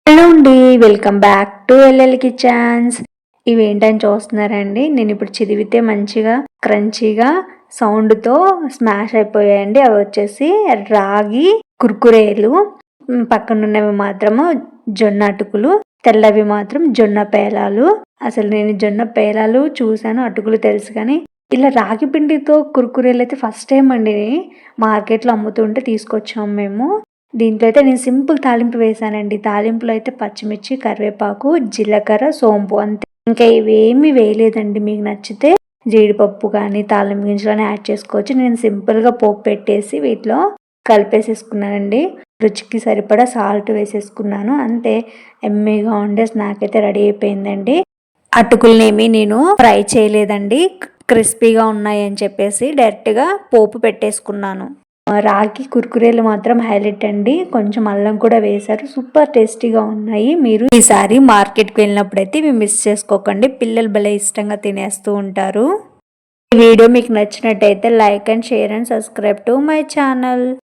Hello అండి, welcome back to LL kitchens. ఇవేంటని చూస్తున్నారండి. నేను ఇప్పుడు చిదివితే మంచిగా క్రంచీగా సౌండ్తో స్మాష్ అయిపోయాయండి. అవి వచ్చేసి రాగి కుర్కురేలు, పక్కనున్నవి మాత్రము జొన్న అటుకులు, తెల్లవి మాత్రం జొన్న పేలాలు. అసలు నేను జొన్న పేలాలు చూశాను, అటుకులు తెలుసు, కానీ ఇలా రాగి పిండితో కుర్కురేలు అయితే ఫస్ట్ టైం అండి. మార్కెట్లో అమ్ముతుంటే తీసుకొచ్చాము మేము. దీంట్లో అయితే నేను సింపుల్ తాలింపు వేసానండి. తాలింపులో అయితే పచ్చిమిర్చి, కరివేపాకు, జీలకర్ర, సోంపు అంతే. ఇంకా ఇవేమీ వేయలేదండి. మీకు నచ్చితే జీడిపప్పు కానీ తాలింపు గింజలు కానీ యాడ్ చేసుకోవచ్చు. నేను సింపుల్గా పోపు పెట్టేసి వీటిలో కలిపేసేసుకున్నానండి. రుచికి సరిపడా సాల్ట్ వేసేసుకున్నాను. అంతే, ఎమ్మీగా ఉండే స్నాక్ అయితే రెడీ అయిపోయిందండి. అటుకులనేమి నేను ఫ్రై చేయలేదండి. క్రిస్పీగా ఉన్నాయి అని చెప్పేసి డైరెక్ట్గా పోపు పెట్టేసుకున్నాను. రాగి కుర్కురేలు మాత్రం హైలైట్ అండి. కొంచెం అల్లం కూడా వేశారు, సూపర్ టేస్టీగా ఉన్నాయి. మీరు ఈసారి మార్కెట్కి వెళ్ళినప్పుడైతే ఇవి మిస్ చేసుకోకండి. పిల్లలు భలే ఇష్టంగా తినేస్తూ ఉంటారు. ఈ వీడియో మీకు నచ్చినట్టయితే like and share and subscribe to my channel.